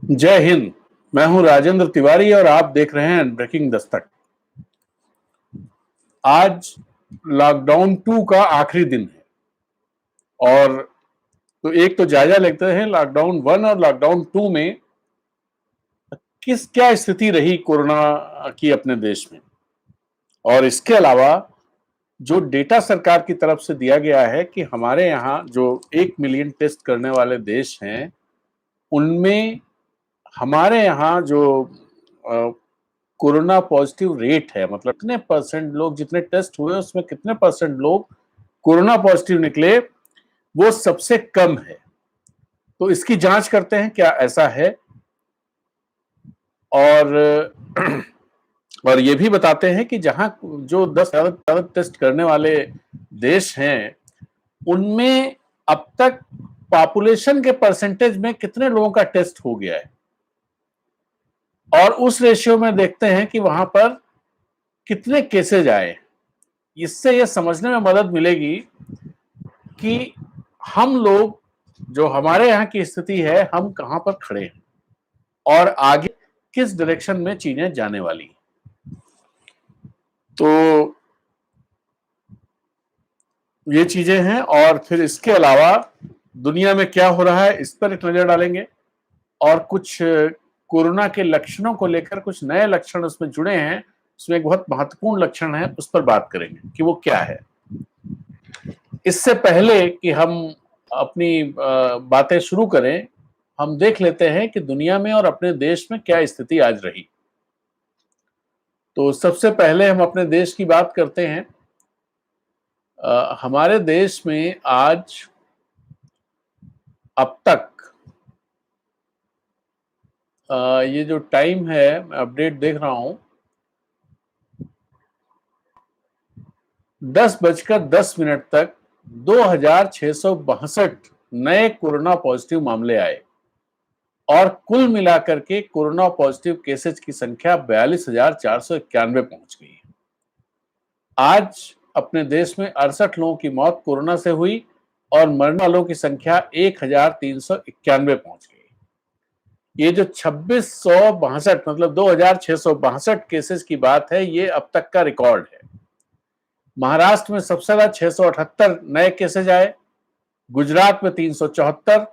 जय हिंद। मैं हूं राजेंद्र तिवारी और आप देख रहे हैं ब्रेकिंग दस्तक। आज लॉकडाउन 2 का आखिरी दिन है और तो एक तो जायजा लेते हैं लॉकडाउन 1 और लॉकडाउन 2 में क्या स्थिति रही कोरोना की अपने देश में। और इसके अलावा जो डेटा सरकार की तरफ से दिया गया है कि हमारे यहाँ जो 1 मिलियन टेस्ट करने वाले देश हैं उनमें हमारे यहाँ जो कोरोना पॉजिटिव रेट है, मतलब कितने परसेंट लोग जितने टेस्ट हुए उसमें कितने परसेंट लोग कोरोना पॉजिटिव निकले, वो सबसे कम है। तो इसकी जांच करते हैं क्या ऐसा है, और और ये भी बताते हैं कि जहां जो 10 ज्यादा टेस्ट करने वाले देश हैं उनमें अब तक पॉपुलेशन के परसेंटेज में कितने लोगों का टेस्ट हो गया है, और उस रेशियो में देखते हैं कि वहां पर कितने केसेज आए। इससे यह समझने में मदद मिलेगी कि हम लोग जो हमारे यहाँ की स्थिति है हम कहां पर खड़े हैं और आगे किस डायरेक्शन में चीजें जाने वाली। तो ये चीजें हैं और फिर इसके अलावा दुनिया में क्या हो रहा है इस पर एक नजर डालेंगे और कुछ कोरोना के लक्षणों को लेकर कुछ नए लक्षण उसमें जुड़े हैं। उसमें एक बहुत महत्वपूर्ण लक्षण है, उस पर बात करेंगे कि वो क्या है। इससे पहले कि हम अपनी बातें शुरू करें, हम देख लेते हैं कि दुनिया में और अपने देश में क्या स्थिति आज रही। तो सबसे पहले हम अपने देश की बात करते हैं। हमारे देश में आज अब तक ये जो टाइम है मैं अपडेट देख रहा हूं, 10:10 तक 2662 नए कोरोना पॉजिटिव मामले आए और कुल मिलाकर के कोरोना पॉजिटिव केसेज की संख्या 42,491 पहुंच गई। आज अपने देश में 68 लोगों की मौत कोरोना से हुई और मरने वालों की संख्या 1,391 पहुंच गई। ये जो 2662 मतलब 2,662 केसेस की बात है, ये अब तक का रिकॉर्ड है। महाराष्ट्र में सबसे ज्यादा 678 नए केसेज आए, गुजरात में 374,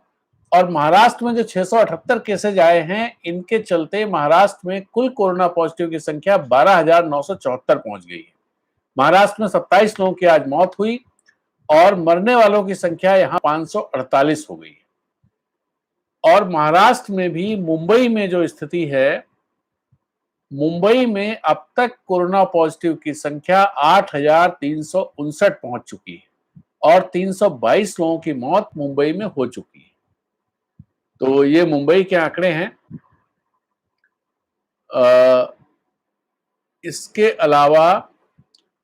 और महाराष्ट्र में जो 678 केसेज आए हैं इनके चलते महाराष्ट्र में कुल कोरोना पॉजिटिव की संख्या 12,974 पहुंच गई है। महाराष्ट्र में 27 लोगों की आज मौत हुई और मरने वालों की संख्या यहां 548 हो गई है। और महाराष्ट्र में भी मुंबई में जो स्थिति है, मुंबई में अब तक कोरोना पॉजिटिव की संख्या 8,359 पहुंच चुकी है और 322 लोगों की मौत मुंबई में हो चुकी है। तो ये मुंबई के आंकड़े हैं। इसके अलावा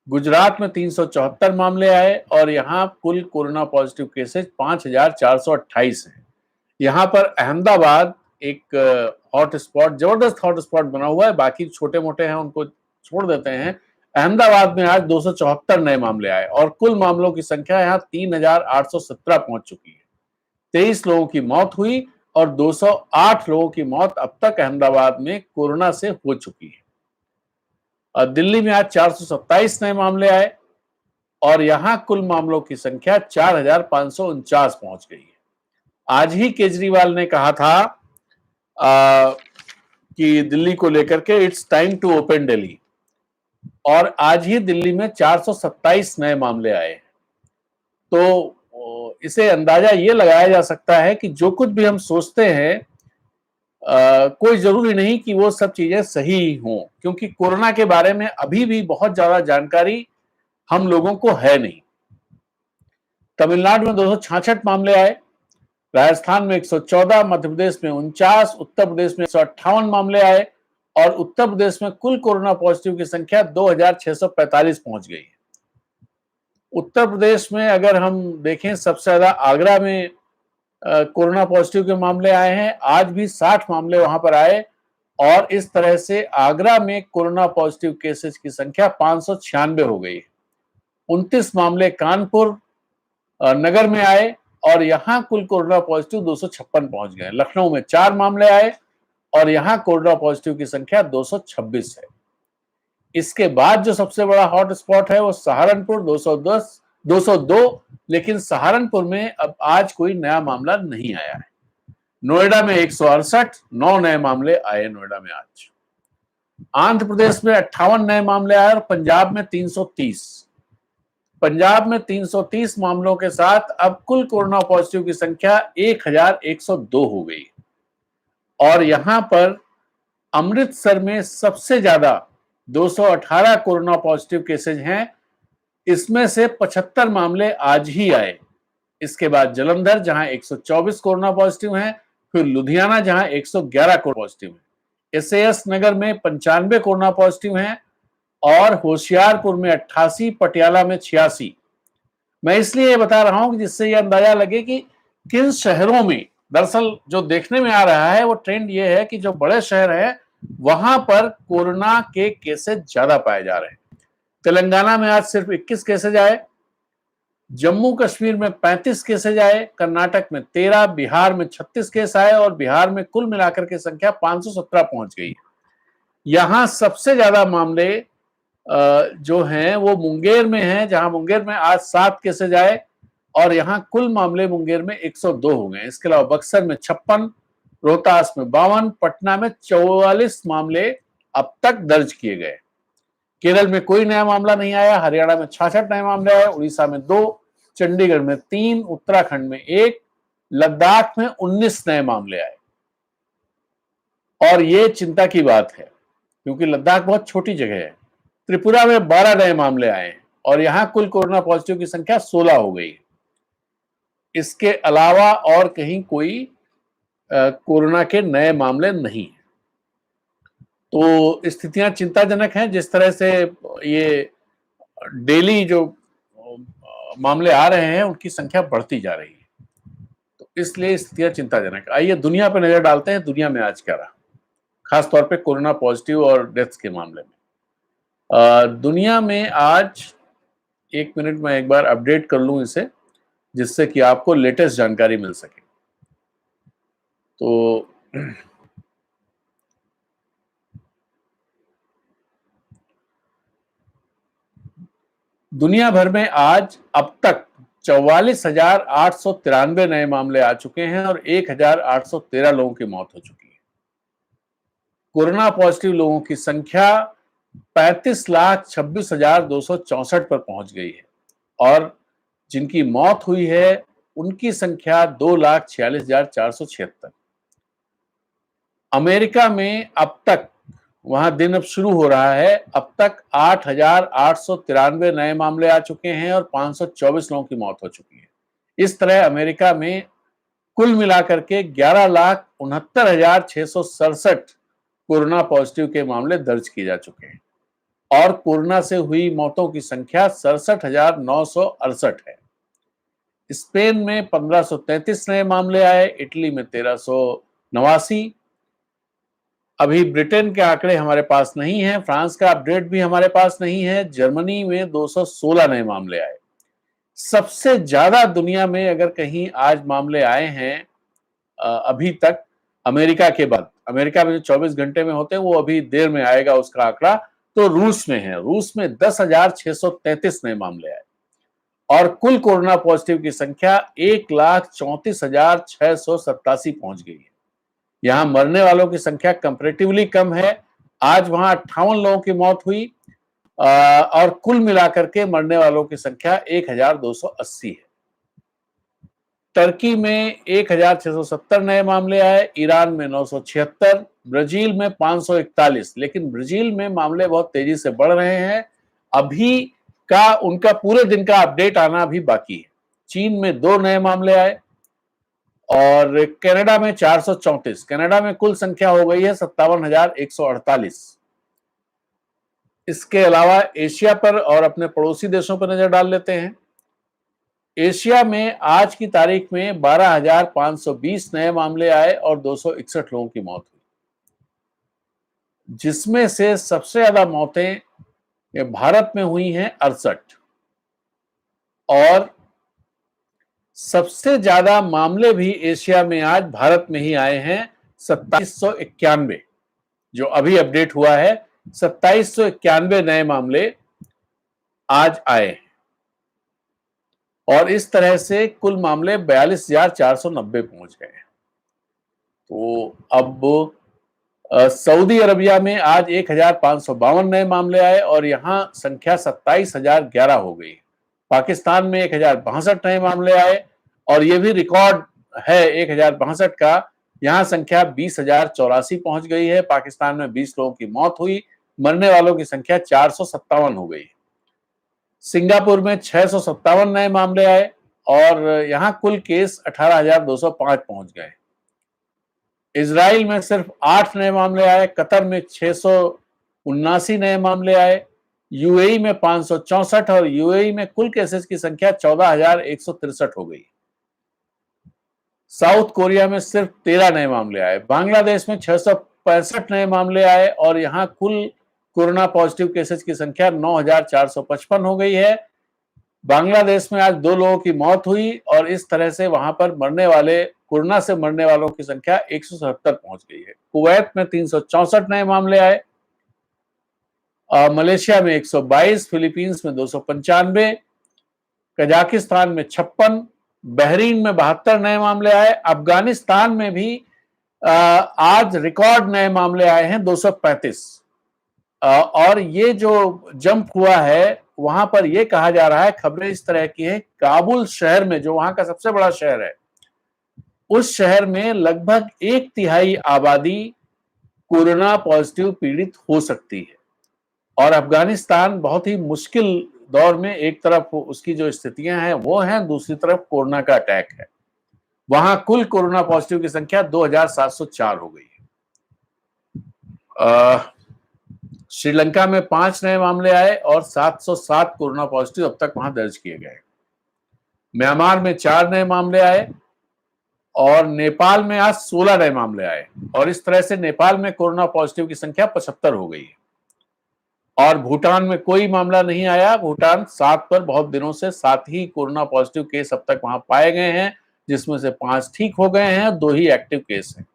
गुजरात में 374 मामले आए और यहां कुल कोरोना पॉजिटिव केसेज 5,428 हैं। यहां पर अहमदाबाद एक हॉटस्पॉट, जबरदस्त हॉटस्पॉट बना हुआ है, बाकी छोटे मोटे हैं उनको छोड़ देते हैं। अहमदाबाद में आज 274 नए मामले आए और कुल मामलों की संख्या यहाँ 3,817 पहुंच चुकी है। 23 लोगों की मौत हुई और 208 लोगों की मौत अब तक अहमदाबाद में कोरोना से हो चुकी है। और दिल्ली में आज 427 नए मामले आए और यहां कुल मामलों की संख्या 4,549 पहुंच गई है। आज ही केजरीवाल ने कहा था कि दिल्ली को लेकर के it's time to open Delhi, और आज ही दिल्ली में 427 नए मामले आए। तो इसे अंदाजा ये लगाया जा सकता है कि जो कुछ भी हम सोचते हैं कोई जरूरी नहीं कि वो सब चीजें सही हों, क्योंकि कोरोना के बारे में अभी भी बहुत ज्यादा जानकारी हम लोगों को है नहीं। तमिलनाडु में 266 मामले आए, राजस्थान में 114, मध्य प्रदेश में 49, उत्तर प्रदेश में 158 मामले आए और उत्तर प्रदेश में कुल कोरोना पॉजिटिव की संख्या 2,645 पहुंच गई है। उत्तर प्रदेश में अगर हम देखें, सबसे ज्यादा आगरा में कोरोना पॉजिटिव के मामले आए हैं। आज भी 60 मामले वहां पर आए और इस तरह से आगरा में कोरोना पॉजिटिव केसेस की संख्या 596 हो गई है। 29 मामले कानपुर नगर में आए और यहां कुल कोरोना पॉजिटिव 256 पहुंच गए। लखनऊ में 4 मामले आए और यहां कोरोना पॉजिटिव की संख्या 226 है। इसके बाद जो सबसे बड़ा हॉट स्पॉट है वो सहारनपुर 210 202, लेकिन सहारनपुर में अब आज कोई नया मामला नहीं आया है। नोएडा में 168, 9 नए मामले आए नोएडा में आज। आंध्र प्रदेश में 58 नए मामले आए और पंजाब में 330। पंजाब में 330 मामलों के साथ अब कुल कोरोना पॉजिटिव की संख्या 1102 हो गई। और यहां पर अमृतसर में सबसे ज्यादा 218 कोरोना पॉजिटिव केसेज हैं। इसमें से 75 मामले आज ही आए। इसके बाद जलंधर जहां 124 कोरोना पॉजिटिव हैं, फिर लुधियाना जहां 111 कोरोना पॉजिटिव हैं, एसएएस नगर में 95 कोरोना पॉजिटिव हैं और होशियारपुर में 88, पटियाला में 86। मैं इसलिए ये बता रहा हूं कि जिससे ये अंदाजा लगे कि किन शहरों में, दरअसल जो देखने में आ रहा है वो ट्रेंड ये है कि जो बड़े शहर हैं वहां पर कोरोना के केसेस ज्यादा पाए जा रहे हैं। तेलंगाना में आज सिर्फ 21 केसेज आए, जम्मू कश्मीर में 35 केसेज आए, कर्नाटक में 13, बिहार में 36 केस आए और बिहार में कुल मिलाकर के संख्या 517 पहुंच गई। यहां सबसे ज्यादा मामले जो हैं वो मुंगेर में हैं, जहां मुंगेर में आज 7 केसेज आए और यहां कुल मामले मुंगेर में 102 हो गए। इसके अलावा बक्सर में 56, रोहतास में 52, पटना में 44 मामले अब तक दर्ज किए गए। केरल में कोई नया मामला नहीं आया, हरियाणा में 66 नए मामले आए, उड़ीसा में 2, चंडीगढ़ में 3, उत्तराखंड में 1, लद्दाख में 19 नए मामले आए। और ये चिंता की बात है क्योंकि लद्दाख बहुत छोटी जगह है। त्रिपुरा में 12 नए मामले आए और यहां कुल कोरोना पॉजिटिव की संख्या 16 हो गई। इसके अलावा और कहीं कोई कोरोना के नए मामले नहीं है। तो स्थितियां चिंताजनक हैं। जिस तरह से ये डेली जो मामले आ रहे हैं उनकी संख्या बढ़ती जा रही है, तो इसलिए स्थितियां चिंताजनक। आइए दुनिया पर नजर डालते हैं, दुनिया में आज क्या रहा, खासतौर पे कोरोना पॉजिटिव और डेथ्स के मामले में। दुनिया में आज, एक मिनट में एक बार अपडेट कर लूं इसे, जिससे कि आपको लेटेस्ट जानकारी मिल सके। तो दुनिया भर में आज अब तक 44,893 नए मामले आ चुके हैं और 1,813 लोगों की मौत हो चुकी है। कोरोना पॉजिटिव लोगों की संख्या 35,26,264 पर पहुंच गई है और जिनकी मौत हुई है उनकी संख्या 2,46,476। अमेरिका में अब तक, वहां दिन अब शुरू हो रहा है, अब तक 8,893 नए मामले आ चुके हैं और 524 लोगों की मौत हो चुकी है। इस तरह अमेरिका में कुल मिलाकर के 11,69,667 कोरोना पॉजिटिव के मामले दर्ज किए जा चुके हैं और कोरोना से हुई मौतों की संख्या 67,968 है। स्पेन में 1,533 नए मामले आए, इटली में 1,389। अभी ब्रिटेन के आंकड़े हमारे पास नहीं है, फ्रांस का अपडेट भी हमारे पास नहीं है। जर्मनी में 216 नए मामले आए। सबसे ज्यादा दुनिया में अगर कहीं आज मामले आए हैं अभी तक, अमेरिका के बाद, अमेरिका में जो 24 घंटे में होते हैं वो अभी देर में आएगा उसका आंकड़ा, तो रूस में है। रूस में 10,633 नए मामले आए और कुल कोरोना पॉजिटिव की संख्या 1,34,687 पहुंच गई है। यहां मरने वालों की संख्या कंपैरेटिवली कम है। आज वहां 58 लोगों की मौत हुई और कुल मिलाकर के मरने वालों की संख्या 1,280 है। टर्की में 1,670 नए मामले आए, ईरान में 976, ब्राजील में 541, लेकिन ब्राजील में मामले बहुत तेजी से बढ़ रहे हैं। अभी का उनका पूरे दिन का अपडेट आना अभी बाकी है। चीन में 2 नए मामले आए और कनाडा में 434। कनाडा में कुल संख्या हो गई है 57,148। इसके अलावा एशिया पर और अपने पड़ोसी देशों पर नजर डाल लेते हैं। एशिया में आज की तारीख में 12,520 नए मामले आए और 261 लोगों की मौत हुई, जिसमें से सबसे ज्यादा मौतें भारत में हुई हैं 68 और सबसे ज्यादा मामले भी एशिया में आज भारत में ही आए हैं 2791, जो अभी अपडेट हुआ है 2791 नए मामले आज आए और इस तरह से कुल मामले 42,490 पहुंच गए। तो अब सऊदी अरबिया में आज 1,552 नए मामले आए और यहां संख्या 27,011 हो गई। पाकिस्तान में 1,062 नए मामले आए और ये भी रिकॉर्ड है 1,062 का। यहां संख्या 20,084 पहुंच गई है। पाकिस्तान में 20 लोगों की मौत हुई, मरने वालों की संख्या 457 हो गई। सिंगापुर में 657 नए मामले आए और यहां कुल केस 18,205 पहुंच गए। इजराइल में सिर्फ 8 नए मामले आए, कतर में 679 नए मामले आए, यूएई में 564 और यूएई में कुल केसेस की संख्या 14,163 हो गई। साउथ कोरिया में सिर्फ 13 नए मामले आए। बांग्लादेश में 665 नए मामले आए और यहां कुल कोरोना पॉजिटिव केसेस की संख्या 9,455 हो गई है। बांग्लादेश में आज 2 लोगों की मौत हुई और इस तरह से वहां पर कोरोना से मरने वालों की संख्या 177 पहुंच गई है। कुवैत में 364 नए मामले आए, मलेशिया में 122, फिलीपींस में 295, कजाकिस्तान में 56, बहरीन में 72 नए मामले आए। अफगानिस्तान में भी आज रिकॉर्ड नए मामले आए हैं 235। और ये जो जंप हुआ है वहां पर यह कहा जा रहा है, खबरें इस तरह की है, काबुल शहर में, जो वहां का सबसे बड़ा शहर है, उस शहर में लगभग 1/3 आबादी कोरोना पॉजिटिव पीड़ित हो सकती है। और अफगानिस्तान बहुत ही मुश्किल दौर में, एक तरफ उसकी जो स्थितियां हैं वो हैं, दूसरी तरफ कोरोना का अटैक है। वहां कुल कोरोना पॉजिटिव की संख्या 2,704 हो गई है। श्रीलंका में 5 नए मामले आए और 707 कोरोना पॉजिटिव अब तक वहां दर्ज किए गए। म्यांमार में 4 नए मामले आए और नेपाल में आज 16 नए मामले आए और इस तरह से नेपाल में कोरोना पॉजिटिव की संख्या 75 हो गई है। और भूटान में कोई मामला नहीं आया। भूटान 7 पर बहुत दिनों से 7 ही कोरोना पॉजिटिव केस अब तक वहां पाए गए हैं, जिसमें से 5 ठीक हो गए हैं, 2 ही एक्टिव केस हैं।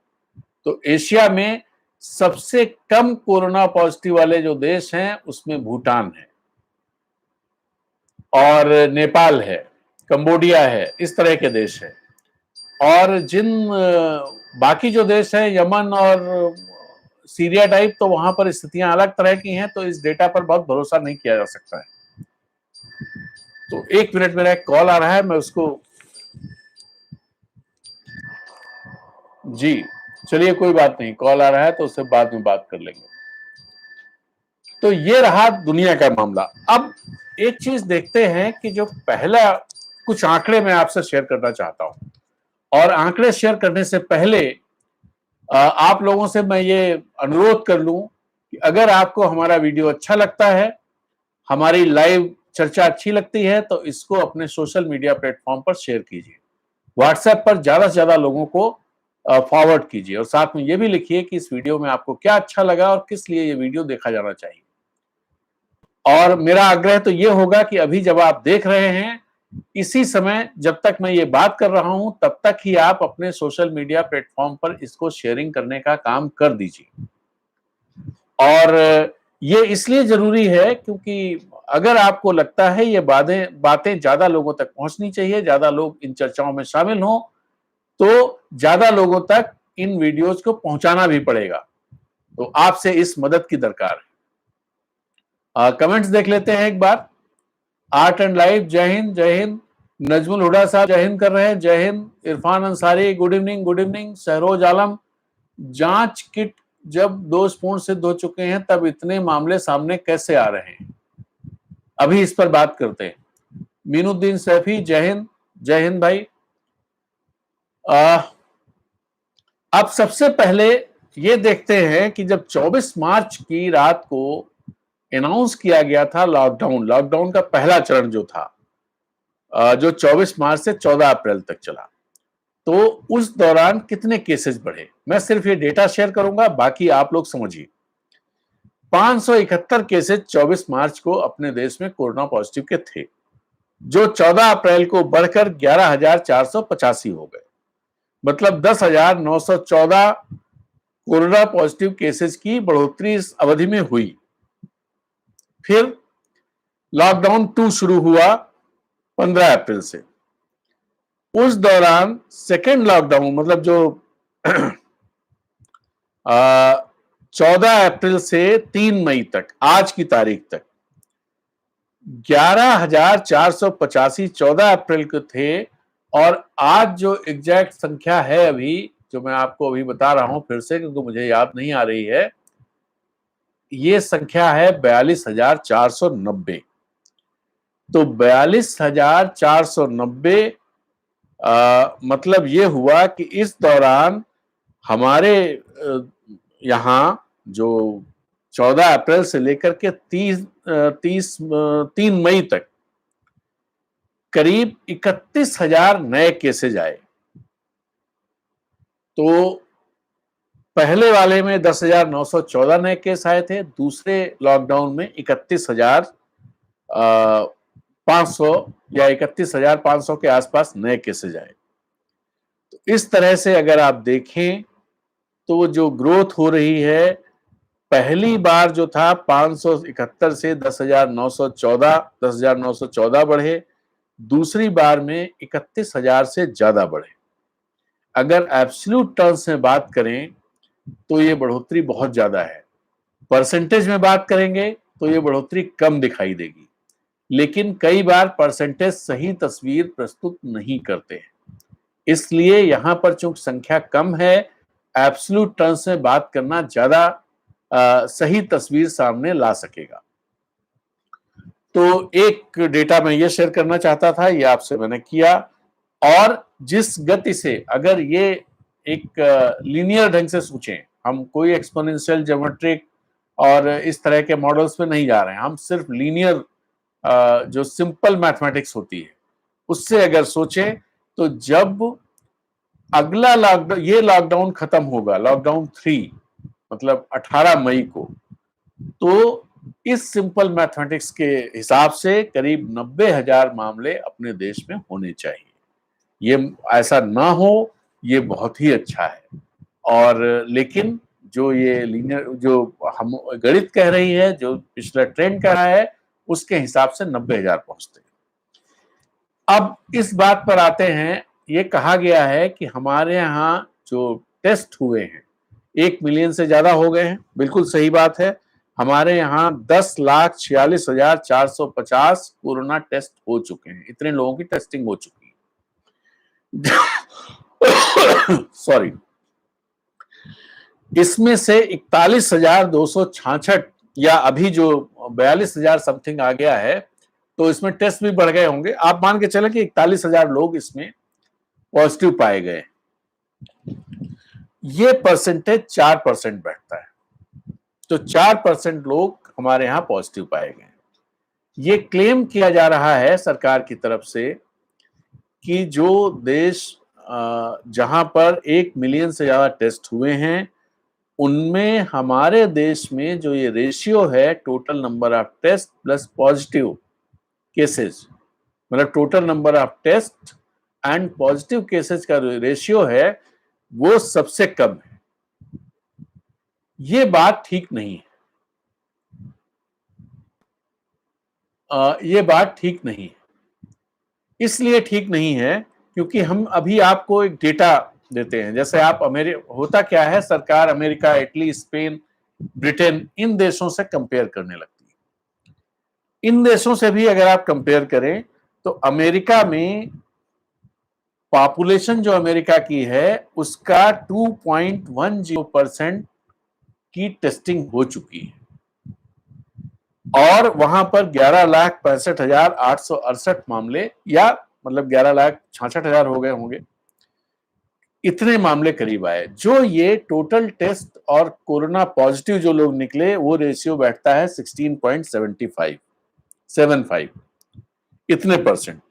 तो एशिया में सबसे कम कोरोना पॉजिटिव वाले जो देश हैं उसमें भूटान है और नेपाल है, कंबोडिया है, इस तरह के देश है। और जिन बाकी जो देश हैं, यमन और सीरिया टाइप, तो वहां पर स्थितियां अलग तरह की हैं, तो इस डेटा पर बहुत भरोसा नहीं किया जा सकता है। तो 1 मिनट, मेरा एक कॉल आ रहा है, मैं उसको, जी चलिए कोई बात नहीं, कॉल आ रहा है तो उससे बाद में बात कर लेंगे। तो ये रहा दुनिया का मामला। अब एक चीज देखते हैं कि जो पहला कुछ आंकड़े मैं आपसे शेयर करना चाहता हूं, और आंकड़े शेयर करने से पहले आप लोगों से मैं ये अनुरोध कर लूं कि अगर आपको हमारा वीडियो अच्छा लगता है, हमारी लाइव चर्चा अच्छी लगती है, तो इसको अपने सोशल मीडिया प्लेटफॉर्म पर शेयर कीजिए। व्हाट्सएप पर ज्यादा से ज्यादा लोगों को फॉरवर्ड कीजिए और साथ में ये भी लिखिए कि इस वीडियो में आपको क्या अच्छा लगा और किस लिए ये वीडियो देखा जाना चाहिए। और मेरा आग्रह तो ये होगा कि अभी जब आप देख रहे हैं, इसी समय जब तक मैं ये बात कर रहा हूं, तब तक ही आप अपने सोशल मीडिया प्लेटफॉर्म पर इसको शेयरिंग करने का काम कर दीजिए। और ये इसलिए जरूरी है क्योंकि अगर आपको लगता है ये बातें ज्यादा लोगों तक पहुंचनी चाहिए, ज्यादा लोग इन चर्चाओं में शामिल हों, तो ज्यादा लोगों तक इन वीडियोज को पहुंचाना भी पड़ेगा। तो आपसे इस मदद की दरकार है। कमेंट्स देख लेते हैं एक बार। आर्ट एंड लाइफ, जय हिंद, जय हिंद। नजमुल हुडा साहब जय हिंद कर रहे हैं, जय हिंद। Irfan Ansari, good evening, good evening. Sahroz Alam, जांच किट जब दोषपूर्ण सिद्ध हो चुके हैं तब इतने मामले सामने कैसे आ रहे हैं, अभी इस पर बात करते हैं। मीनुद्दीन सैफी, जय हिंद, जय हिंद भाई। अब सबसे पहले ये देखते हैं कि जब 24 मार्च की रात को अनाउंस किया गया था लॉकडाउन का पहला चरण जो था, जो 24 मार्च से 14 अप्रैल तक चला, तो उस दौरान कितने केसेस बढ़े। मैं सिर्फ ये डेटा शेयर करूंगा, बाकी आप लोग समझिए। 571 केसेस 24 मार्च को अपने देश में कोरोना पॉजिटिव के थे, जो 14 अप्रैल को बढ़कर 11,485 हो गए। मतलब 10,914 कोरोना पॉजिटिव केसेस की बढ़ोतरी इस अवधि में हुई। फिर लॉकडाउन 2 शुरू हुआ 15 अप्रैल से। उस दौरान सेकेंड लॉकडाउन मतलब जो 14 अप्रैल से 3 मई तक, आज की तारीख तक 11,485 14 अप्रैल को थे, और आज जो एग्जैक्ट संख्या है अभी, जो मैं आपको अभी बता रहा हूं फिर से क्योंकि मुझे याद नहीं आ रही है, ये संख्या है 42,490। तो 42,490 मतलब ये हुआ कि इस दौरान हमारे यहाँ जो 14 अप्रैल से लेकर के 3 मई तक करीब 31,000 नए केसेज आए। तो पहले वाले में 10,914 नए केस आए थे, दूसरे लॉकडाउन में 31,500 या 31,500 के आसपास नए केसेज आए। तो इस तरह से अगर आप देखें तो जो ग्रोथ हो रही है, पहली बार जो था 571 से 10,914 बढ़े, दूसरी बार में 31,000 से ज्यादा बढ़े। अगर एब्सोल्यूट टर्म्स में बात करें तो ये बढ़ोतरी बहुत ज्यादा है। परसेंटेज में बात करेंगे तो ये बढ़ोतरी कम दिखाई देगी, लेकिन कई बार परसेंटेज सही तस्वीर प्रस्तुत नहीं करते हैं। इसलिए यहां पर चूंकि संख्या कम है, एब्सोल्यूट टर्म्स में बात करना ज्यादा सही तस्वीर सामने ला सकेगा। तो एक डेटा मैं ये शेयर करना चाहता था, ये आपसे मैंने किया। और जिस गति से अगर ये एक लीनियर ढंग से सोचें, हम कोई एक्सपोनेंशियल ज्योमेट्रिक और इस तरह के मॉडल्स पे नहीं जा रहे हैं, हम सिर्फ लीनियर जो सिंपल मैथमेटिक्स होती है उससे अगर सोचें, तो जब अगला लॉकडाउन, ये लॉकडाउन खत्म होगा, लॉकडाउन 3 मतलब 18 मई को, तो इस सिंपल मैथमेटिक्स के हिसाब से करीब 90,000 मामले अपने देश में होने चाहिए। ये ऐसा ना हो, ये बहुत ही अच्छा है। और लेकिन जो ये लीनियर, जो हम गणित कह रही है, जो पिछला ट्रेंड कह रहा है, उसके हिसाब से 90,000 पहुंचते हैं। अब इस बात पर आते हैं, ये कहा गया है कि हमारे यहाँ जो टेस्ट हुए हैं 1 मिलियन से ज्यादा हो गए हैं। बिल्कुल सही बात है। हमारे यहाँ 10,46,450 कोरोना टेस्ट हो चुके हैं। इतने लोगों की टेस्टिंग हो चुकी है। सॉरी। इसमें से 41,266 या अभी जो 42,000 समथिंग आ गया है, तो इसमें टेस्ट भी बढ़ गए होंगे। आप मान के चले कि 41,000 लोग इसमें पॉजिटिव पाए गए। ये परसेंटेज 4% बैठता है। तो 4% लोग हमारे यहां पॉजिटिव पाए गए। ये क्लेम किया जा रहा है सरकार की तरफ से कि जो देश जहां पर 1 मिलियन से ज्यादा टेस्ट हुए हैं, उनमें हमारे देश में जो ये रेशियो है, total number of test plus positive cases, मतलब total number of test and positive cases का रेशियो है, वो सबसे कम है। ये बात ठीक नहीं है। ये बात ठीक नहीं है। इसलिए ठीक नहीं है क्योंकि हम अभी आपको एक डेटा देते हैं। जैसे आप होता क्या है, सरकार अमेरिका, इटली, स्पेन, ब्रिटेन, इन देशों से कंपेयर करने लगती है। इन देशों से भी अगर आप कंपेयर करें तो अमेरिका में पॉपुलेशन जो अमेरिका की है उसका 2.10% की टेस्टिंग हो चुकी है, और वहां पर 11,65,868 मामले, या मतलब 11,66,000 हो गए होंगे, इतने मामले करीब आए। जो ये टोटल टेस्ट और कोरोना पॉजिटिव जो लोग निकले, वो रेशियो बैठता है 16.75 इतने परसेंट।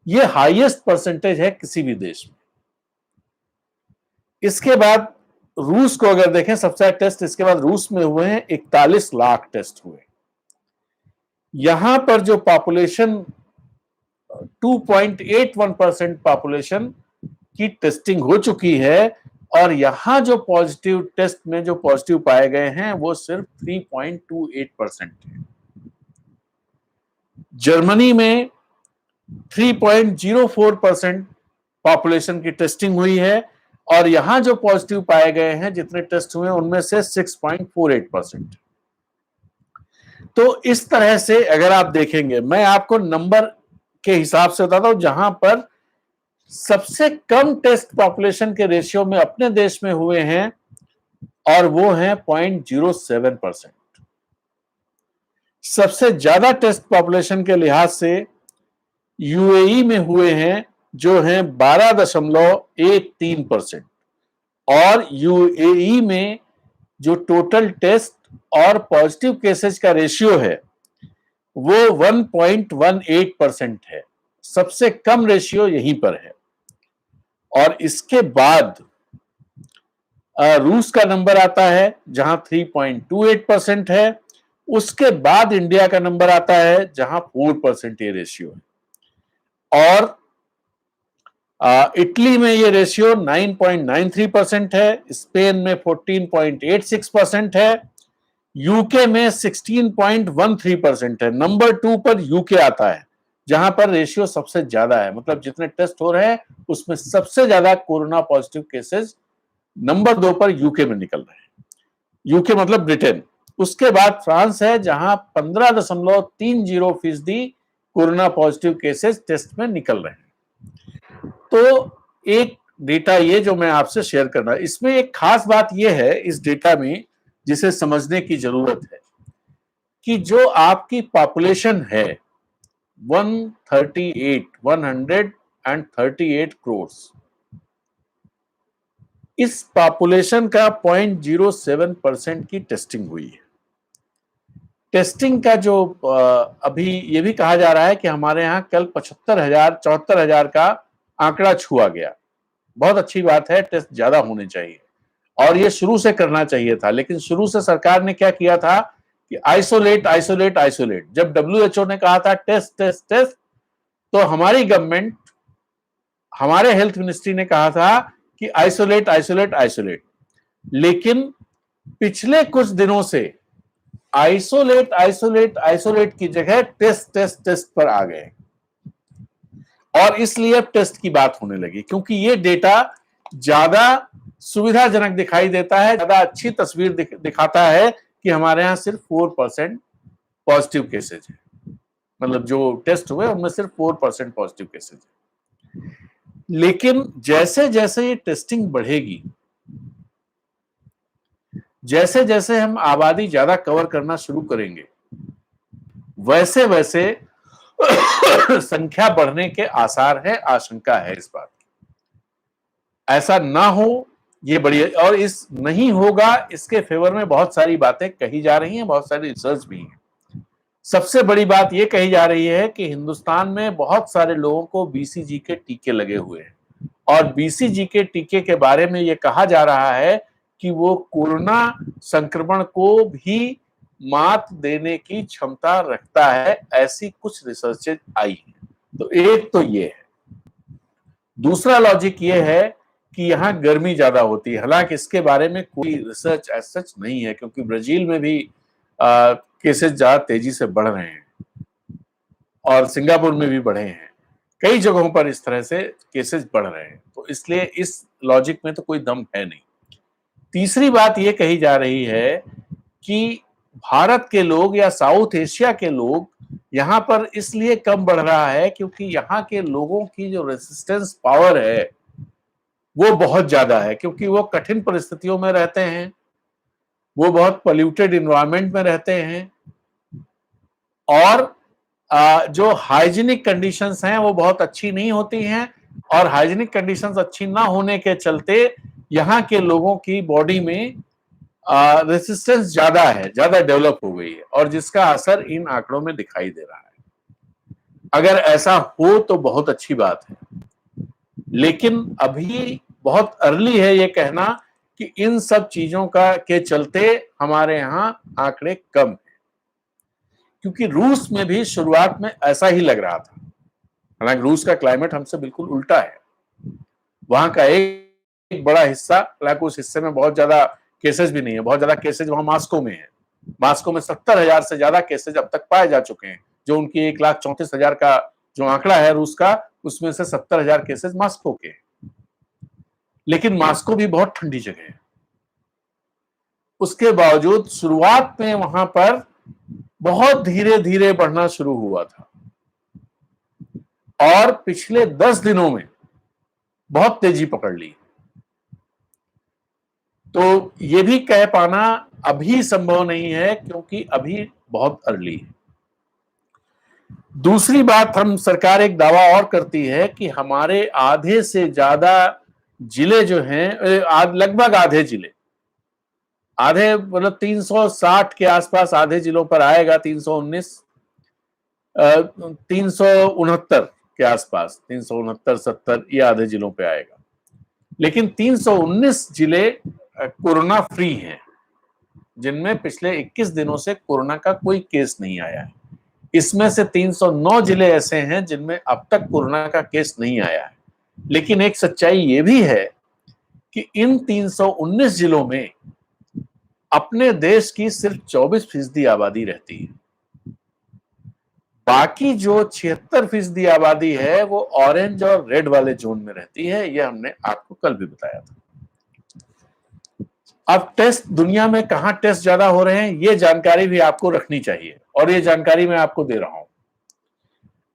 ये हाईएस्ट परसेंटेज है किसी भी देश में। इसके बाद रूस को अगर देखें, सबसे टेस्ट इसके बाद रूस में हुए हैं, 41 लाख टेस्ट हुए। यहां पर जो पॉपुलेशन 2.81% पॉपुलेशन की टेस्टिंग हो चुकी है, और यहां जो पॉजिटिव टेस्ट में जो पॉजिटिव पाए गए हैं वो सिर्फ 3.28% है। जर्मनी में 3.04% पॉपुलेशन की टेस्टिंग हुई है और यहां जो पॉजिटिव पाए गए हैं जितने टेस्ट हुए उनमें से 6.48%। तो इस तरह से अगर आप देखेंगे, मैं आपको नंबर के हिसाब से बताता हूं, जहां पर सबसे कम टेस्ट पॉपुलेशन के रेशियो में अपने देश में हुए हैं और वो है 0.07%। सबसे ज्यादा टेस्ट पॉपुलेशन के लिहाज से यूएई में हुए हैं जो हैं 12.13%। और यूएई में जो टोटल टेस्ट और पॉजिटिव केसेस का रेशियो है वो 1.18% है। सबसे कम रेशियो यहीं पर है। और इसके बाद रूस का नंबर आता है जहां 3.28% है। उसके बाद इंडिया का नंबर आता है जहां 4% ये रेशियो है। और इटली में ये रेशियो 9.93% है, स्पेन में 14.86% है, यूके में 16.13% है। नंबर 2 पर यूके आता है जहां पर रेशियो सबसे ज्यादा है, मतलब जितने टेस्ट हो रहे हैं उसमें सबसे ज्यादा कोरोना पॉजिटिव केसेस नंबर 2 पर यूके में निकल रहे हैं। यूके मतलब ब्रिटेन। उसके बाद फ्रांस है जहां 15.30% कोरोना पॉजिटिव केसेस टेस्ट में निकल रहे हैं। तो एक डेटा ये जो मैं आपसे शेयर करना, इसमें एक खास बात यह है इस डेटा में जिसे समझने की जरूरत है कि जो आपकी पॉपुलेशन है 138 करोड़, इस पॉपुलेशन का 0.07% की टेस्टिंग हुई है। टेस्टिंग का जो अभी ये भी कहा जा रहा है कि हमारे यहाँ कल 74,000 का आंकड़ा छुआ गया। बहुत अच्छी बात है, टेस्ट ज्यादा होने चाहिए और ये शुरू से करना चाहिए था। लेकिन शुरू से सरकार ने क्या किया था कि आइसोलेट आइसोलेट आइसोलेट। जब WHO ने कहा था टेस्ट टेस्ट टेस्ट, तो हमारी गवर्नमेंट, हमारे हेल्थ मिनिस्ट्री ने कहा था कि आइसोलेट आइसोलेट आइसोलेट। लेकिन पिछले कुछ दिनों से आइसोलेट आइसोलेट आइसोलेट की जगह टेस्ट टेस्ट टेस्ट पर आ गए और इसलिए अब टेस्ट की बात होने लगी, क्योंकि ये डेटा ज्यादा सुविधाजनक दिखाई देता है, ज्यादा अच्छी तस्वीर दिखाता है कि हमारे यहां सिर्फ 4% पॉजिटिव केसेज है। मतलब जो टेस्ट हुए उनमें सिर्फ 4% पॉजिटिव केसेज है। लेकिन जैसे जैसे ये टेस्टिंग बढ़ेगी, जैसे जैसे हम आबादी ज्यादा कवर करना शुरू करेंगे, वैसे वैसे संख्या बढ़ने के आसार है, आशंका है इस बात की। ऐसा ना हो ये बड़ी, और इस नहीं होगा इसके फेवर में बहुत सारी बातें कही जा रही हैं, बहुत सारी रिसर्च भी है। सबसे बड़ी बात यह कही जा रही है कि हिंदुस्तान में बहुत सारे लोगों को BCG के टीके लगे हुए हैं और BCG के टीके के बारे में यह कहा जा रहा है कि वो कोरोना संक्रमण को भी मात देने की क्षमता रखता है। ऐसी कुछ रिसर्चेज आई है। तो एक तो ये है। दूसरा लॉजिक ये है कि यहाँ गर्मी ज्यादा होती है। हालांकि इसके बारे में कोई रिसर्च एज सच नहीं है, क्योंकि ब्राजील में भी केसेस ज्यादा तेजी से बढ़ रहे हैं और सिंगापुर में भी बढ़े हैं। कई जगहों पर इस तरह से केसेस बढ़ रहे हैं, तो इसलिए इस लॉजिक में तो कोई दम है नहीं। तीसरी बात यह कही जा रही है कि भारत के लोग या साउथ एशिया के लोग यहां पर इसलिए कम बढ़ रहा है क्योंकि यहाँ के लोगों की जो रेसिस्टेंस पावर है वो बहुत ज्यादा है, क्योंकि वो कठिन परिस्थितियों में रहते हैं, वो बहुत पोल्यूटेड इन्वायरमेंट में रहते हैं और जो हाइजीनिक कंडीशंस हैं वो बहुत अच्छी नहीं होती हैं और हाइजीनिक कंडीशंस अच्छी ना होने के चलते यहाँ के लोगों की बॉडी में रेसिस्टेंस ज्यादा है, ज्यादा डेवलप हो गई है और जिसका असर इन आंकड़ों में दिखाई दे रहा है। अगर ऐसा हो तो बहुत अच्छी बात है, लेकिन अभी बहुत अर्ली है ये कहना कि इन सब चीजों के चलते हमारे यहाँ आंकड़े कम है, क्योंकि रूस में भी शुरुआत में ऐसा ही लग रहा था। हालांकि रूस का क्लाइमेट हमसे बिल्कुल उल्टा है। वहां का एक एक बड़ा हिस्सा, हालांकि उस हिस्से में बहुत ज्यादा केसेस भी नहीं है, बहुत ज्यादा केसेस वहां मॉस्को में है। मॉस्को में 70,000 से ज्यादा केसेज अब तक पाए जा चुके हैं। जो उनकी 1,34,000 का जो आंकड़ा है रूस का, उसमें से 70,000 केसेज मॉस्को के। लेकिन मॉस्को भी बहुत ठंडी जगह है, उसके बावजूद शुरुआत में वहां पर बहुत धीरे धीरे बढ़ना शुरू हुआ था और पिछले 10 दिनों में बहुत तेजी पकड़ ली। तो ये भी कह पाना अभी संभव नहीं है, क्योंकि अभी बहुत अर्ली है। दूसरी बात, हम सरकार एक दावा और करती है कि हमारे आधे से ज्यादा जिले जो हैं, लगभग आधे जिले, आधे मतलब 360 के आसपास आधे जिलों पर आएगा, 319 369 के आसपास, 369-70 ये आधे जिलों पे आएगा। लेकिन 319 जिले कोरोना फ्री हैं, जिनमें पिछले 21 दिनों से कोरोना का कोई केस नहीं आया है। इसमें से 309 जिले ऐसे हैं जिनमें अब तक कोरोना का केस नहीं आया है। लेकिन एक सच्चाई ये भी है कि इन 319 जिलों में अपने देश की सिर्फ 24% आबादी रहती है। बाकी जो 76% आबादी है वो ऑरेंज और रेड वाले जोन में रहती है। यह हमने आपको कल भी बताया था। अब टेस्ट दुनिया में कहां टेस्ट ज्यादा हो रहे हैं, ये जानकारी भी आपको रखनी चाहिए, और ये जानकारी मैं आपको दे रहा हूं।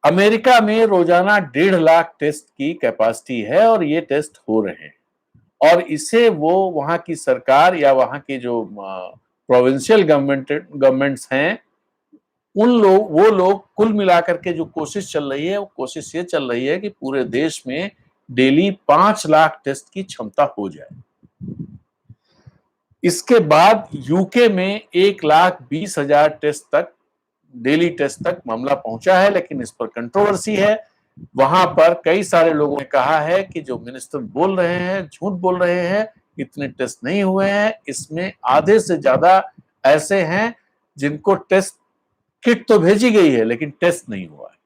अमेरिका में रोजाना 1.5 लाख टेस्ट की कैपेसिटी है और ये टेस्ट हो रहे हैं, और इसे वो वहां की सरकार या वहां के जो प्रोविंशियल गवर्नमेंट्स हैं, वो लोग कुल मिलाकर के जो कोशिश चल रही है, वो कोशिश ये चल रही है कि पूरे देश में डेली 5 लाख टेस्ट की क्षमता हो जाए। इसके बाद यूके में 1,20,000 टेस्ट तक, डेली टेस्ट तक मामला पहुंचा है, लेकिन इस पर कंट्रोवर्सी है। वहां पर कई सारे लोगों ने कहा है कि जो मिनिस्टर बोल रहे हैं, झूठ बोल रहे हैं, इतने टेस्ट नहीं हुए हैं। इसमें आधे से ज्यादा ऐसे हैं जिनको टेस्ट किट तो भेजी गई है लेकिन टेस्ट नहीं हुआ है।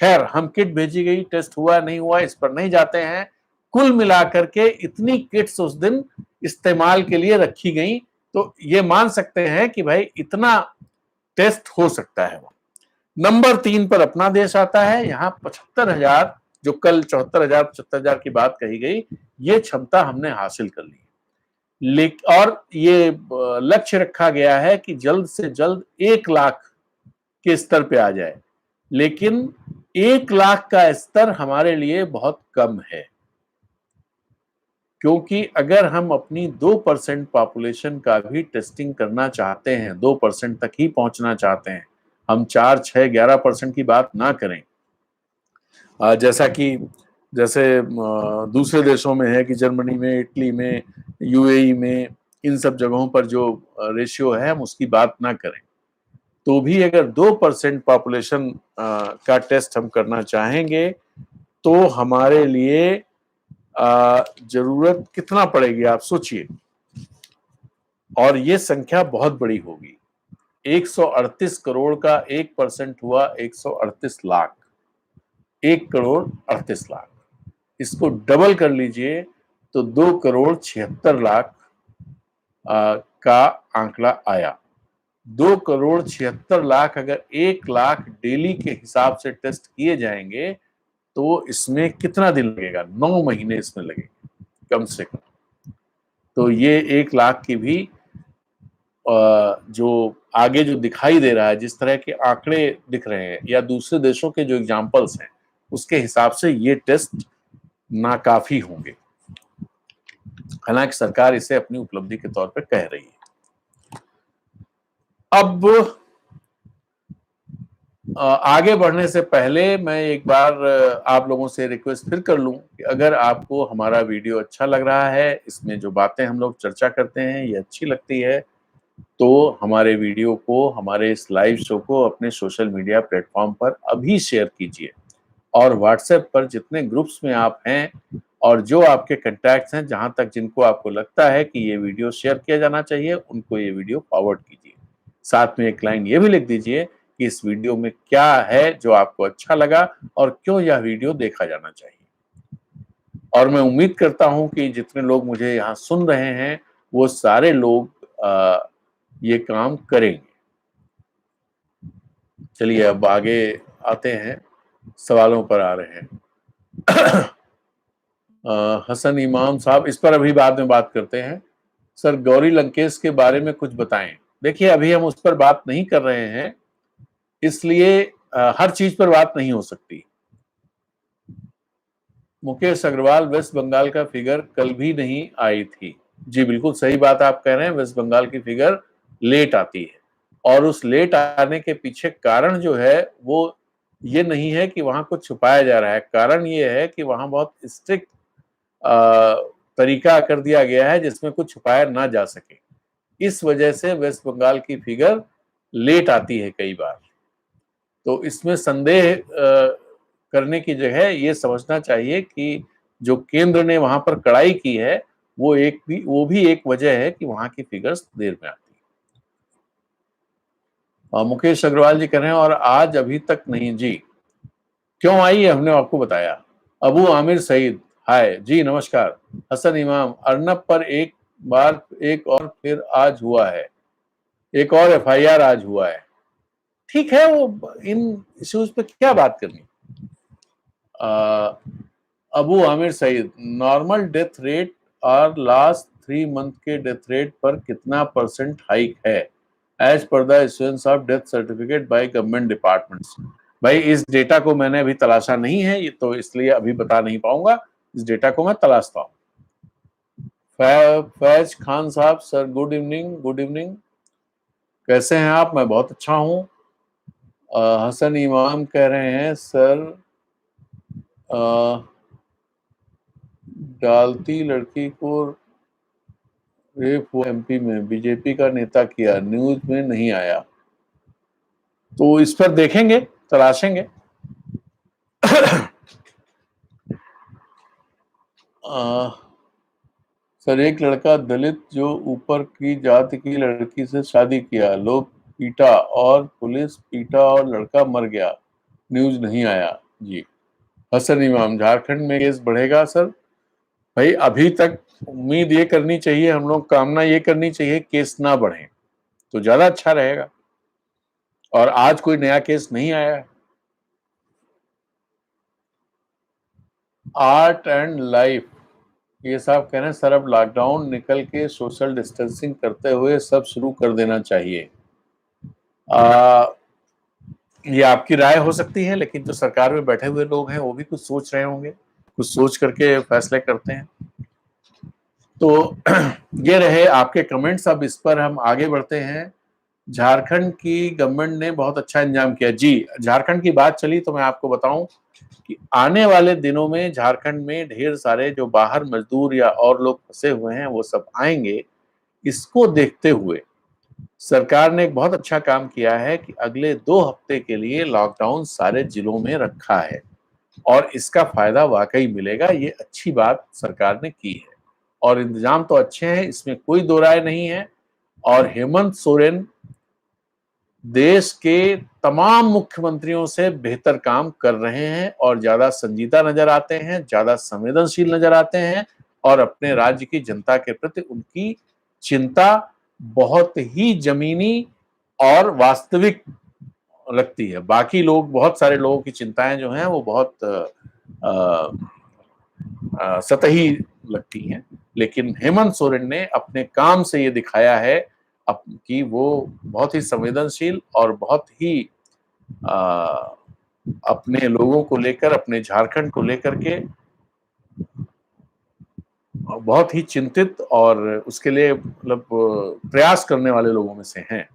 खैर, हम किट भेजी गई, टेस्ट हुआ नहीं हुआ, इस पर नहीं जाते हैं। कुल मिलाकर के इतनी किट्स उस दिन इस्तेमाल के लिए रखी गई, तो ये मान सकते हैं कि भाई इतना टेस्ट हो सकता है। नंबर 3 पर अपना देश आता है। यहाँ 75,000, जो कल 74,000 75,000 की बात कही गई, ये क्षमता हमने हासिल कर ली। और ये लक्ष्य रखा गया है कि जल्द से जल्द 1 लाख के स्तर पे आ जाए। लेकिन 1 लाख का स्तर हमारे लिए बहुत कम है, क्योंकि अगर हम अपनी 2% पॉपुलेशन का भी टेस्टिंग करना चाहते हैं, 2% तक ही पहुंचना चाहते हैं, हम 4, 6, 11% की बात ना करें, जैसे दूसरे देशों में है कि जर्मनी में, इटली में, यूएई में, इन सब जगहों पर जो रेशियो है, हम उसकी बात ना करें। तो भी अगर 2% पॉपुलेशन का टेस्ट हम करना चाहेंगे, तो हमारे लिए जरूरत कितना पड़ेगी आप सोचिए, और ये संख्या बहुत बड़ी होगी। 138 करोड़ का 1% हुआ 138 लाख, 1,38,00,000। इसको डबल कर लीजिए तो 2,76,00,000 का आंकड़ा आया। 2,76,00,000 अगर 1 लाख डेली के हिसाब से टेस्ट किए जाएंगे, तो इसमें कितना दिन लगेगा? 9 महीने इसमें लगेंगे कम से कम। तो ये 1 लाख की भी जो आगे जो दिखाई दे रहा है, जिस तरह के आंकड़े दिख रहे हैं या दूसरे देशों के जो एग्जाम्पल्स हैं, उसके हिसाब से ये टेस्ट नाकाफी होंगे। हालांकि सरकार इसे अपनी उपलब्धि के तौर पर कह रही है। अब आगे बढ़ने से पहले मैं एक बार आप लोगों से रिक्वेस्ट फिर कर लूं कि अगर आपको हमारा वीडियो अच्छा लग रहा है, इसमें जो बातें हम लोग चर्चा करते हैं ये अच्छी लगती है, तो हमारे वीडियो को, हमारे इस लाइव शो को अपने सोशल मीडिया प्लेटफॉर्म पर अभी शेयर कीजिए, और व्हाट्सएप पर जितने ग्रुप्स में आप हैं और जो आपके कॉन्टैक्ट्स हैं, जहां तक जिनको आपको लगता है कि ये वीडियो शेयर किया जाना चाहिए, उनको ये वीडियो फॉरवर्ड कीजिए। साथ में एक लाइन ये भी लिख दीजिए कि इस वीडियो में क्या है जो आपको अच्छा लगा और क्यों यह वीडियो देखा जाना चाहिए। और मैं उम्मीद करता हूं कि जितने लोग मुझे यहाँ सुन रहे हैं वो सारे लोग ये काम करेंगे। चलिए अब आगे आते हैं, सवालों पर आ रहे हैं। हसन इमाम साहब, इस पर अभी बाद में बात करते हैं। सर गौरी लंकेश के बारे में कुछ बताएं। देखिए अभी हम उस पर बात नहीं कर रहे हैं, इसलिए हर चीज पर बात नहीं हो सकती। मुकेश अग्रवाल, वेस्ट बंगाल का फिगर कल भी नहीं आई थी। जी बिल्कुल सही बात आप कह रहे हैं, वेस्ट बंगाल की फिगर लेट आती है और उस लेट आने के पीछे कारण जो है वो ये नहीं है कि वहां कुछ छुपाया जा रहा है। कारण ये है कि वहां बहुत स्ट्रिक्ट तरीका कर दिया गया है जिसमें कुछ छुपाया ना जा सके। इस वजह से वेस्ट बंगाल की फिगर लेट आती है कई बार। तो इसमें संदेह करने की जगह ये समझना चाहिए कि जो केंद्र ने वहां पर कड़ाई की है वो भी एक वजह है कि वहां की फिगर्स देर में आती है। मुकेश अग्रवाल जी कह रहे हैं और आज अभी तक नहीं जी, क्यों आई है हमने आपको बताया। अबू आमिर सईद, हाय जी नमस्कार। हसन इमाम, अर्नब पर एक बार एक और फिर आज हुआ है, एक और एफआईआर आज हुआ है। ठीक है, वो इन इश्यूज पे क्या बात करनी। Abu Amir Saeed, normal death rate और लास्ट 3 मंथ के डेथ रेट पर कितना परसेंट हाइक है as per the issuance of death certificate by government departments. भाई इस डेटा को मैंने अभी तलाशा नहीं है, ये तो इसलिए अभी बता नहीं पाऊंगा। इस डेटा को मैं तलाशता हूँ। फैज खान साहब, sir good evening. Good evening, कैसे हैं आप? मैं बहुत अच्छा हूँ। हसन इमाम कह रहे हैं सर डालती लड़की को रेप हुआ एमपी में, बीजेपी का नेता किया, न्यूज में नहीं आया। तो इस पर देखेंगे, तलाशेंगे। सर एक लड़का दलित जो ऊपर की जाति की लड़की से शादी किया, लोग पीटा और पुलिस पीटा और लड़का मर गया, न्यूज नहीं आया। जी हसन इमाम, झारखंड में केस बढ़ेगा सर? भाई अभी तक उम्मीद ये करनी चाहिए, हम लोग कामना ये करनी चाहिए केस ना बढ़े तो ज्यादा अच्छा रहेगा। और आज कोई नया केस नहीं आया है। आर्ट एंड लाइफ, ये साहब कह रहे हैं सर अब लॉकडाउन निकल के सोशल डिस्टेंसिंग करते हुए सब शुरू कर देना चाहिए। ये आपकी राय हो सकती है, लेकिन जो सरकार में बैठे हुए लोग हैं वो भी कुछ सोच रहे होंगे, कुछ सोच करके फैसले करते हैं। तो ये रहे आपके कमेंट्स। अब इस पर हम आगे बढ़ते हैं। झारखंड की गवर्नमेंट ने बहुत अच्छा इंतजाम किया। जी झारखंड की बात चली तो मैं आपको बताऊं कि आने वाले दिनों में झारखंड में ढेर सारे जो बाहर मजदूर या और लोग फंसे हुए हैं वो सब आएंगे। इसको देखते हुए सरकार ने एक बहुत अच्छा काम किया है कि अगले 2 हफ्ते के लिए लॉकडाउन सारे जिलों में रखा है और इसका फायदा वाकई मिलेगा। ये अच्छी बात सरकार ने की है और इंतजाम तो अच्छे हैं, इसमें कोई दो राय नहीं है। और हेमंत सोरेन देश के तमाम मुख्यमंत्रियों से बेहतर काम कर रहे हैं और ज्यादा संजीदा नजर आते हैं, ज्यादा संवेदनशील नजर आते हैं और अपने राज्य की जनता के प्रति उनकी चिंता बहुत ही जमीनी और वास्तविक लगती है। बाकी लोग, बहुत सारे लोगों की चिंताएं जो हैं वो बहुत सतही लगती हैं, लेकिन हेमंत सोरेन ने अपने काम से ये दिखाया है कि वो बहुत ही संवेदनशील और बहुत ही अपने लोगों को लेकर, अपने झारखंड को लेकर के बहुत ही चिंतित और उसके लिए मतलब प्रयास करने वाले लोगों में से हैं।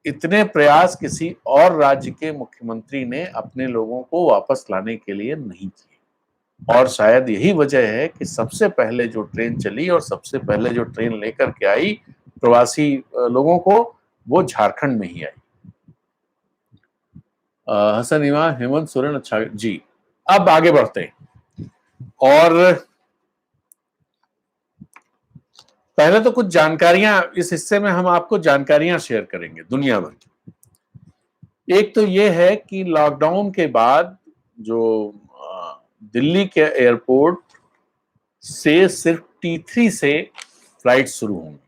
इतने प्रयास किसी और राज्य के मुख्यमंत्री ने अपने लोगों को वापस लाने के लिए नहीं किए और शायद यही वजह है कि सबसे पहले जो ट्रेन चली और सबसे पहले जो ट्रेन लेकर के आई प्रवासी लोगों को, वो झारखंड में ही आई। हसन इमाम, हेमंत सोरेन अच्छा जी। अब आगे बढ़ते हैं और पहले तो कुछ जानकारियां, इस हिस्से में हम आपको जानकारियां शेयर करेंगे दुनिया भर की। एक तो ये है कि लॉकडाउन के बाद जो दिल्ली के एयरपोर्ट से सिर्फ T3 से फ्लाइट शुरू होंगी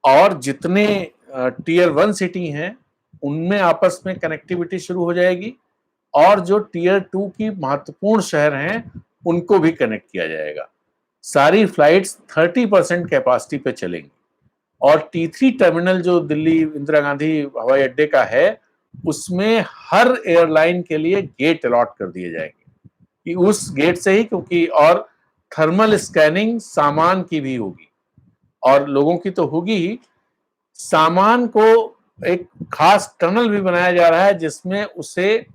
और जितने टीयर 1 सिटी हैं उनमें आपस में कनेक्टिविटी शुरू हो जाएगी और जो टीयर 2 की महत्वपूर्ण शहर हैं उनको भी कनेक्ट किया जाएगा। सारी फ्लाइट्स 30% कैपेसिटी पे चलेंगी और T3 टर्मिनल जो दिल्ली इंदिरा गांधी हवाई अड्डे का है उसमें हर एयरलाइन के लिए गेट अलॉट कर दिए जाएंगे कि उस गेट से ही, क्योंकि और थर्मल स्कैनिंग सामान की भी होगी और लोगों की तो होगी ही, सामान को एक खास टनल भी बनाया जा रहा है जिसमें उसे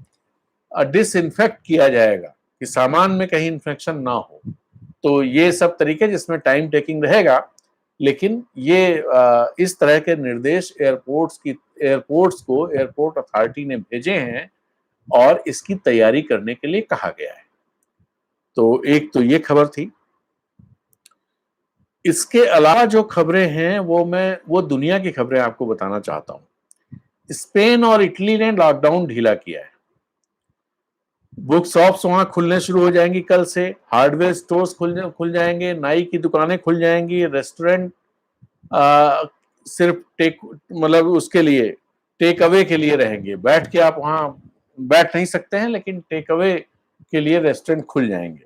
डिसइंफेक्ट किया जाएगा कि सामान में कहीं इन्फेक्शन ना हो। तो ये सब तरीके जिसमें टाइम टेकिंग रहेगा, लेकिन ये इस तरह के निर्देश एयरपोर्ट्स को एयरपोर्ट अथॉरिटी ने भेजे हैं और इसकी तैयारी करने के लिए कहा गया है। तो एक तो ये खबर थी। इसके अलावा जो खबरें हैं वो दुनिया की खबरें आपको बताना चाहता हूं। स्पेन और इटली ने लॉकडाउन ढीला किया है। बुक शॉप्स वहां खुलने शुरू हो जाएंगी कल से, हार्डवेयर स्टोर्स खुल जाएंगे, नाई की दुकानें खुल जाएंगी, रेस्टोरेंट सिर्फ मतलब उसके लिए टेक अवे के लिए रहेंगे। बैठ के आप वहां बैठ नहीं सकते हैं, लेकिन टेक अवे के लिए रेस्टोरेंट खुल जाएंगे।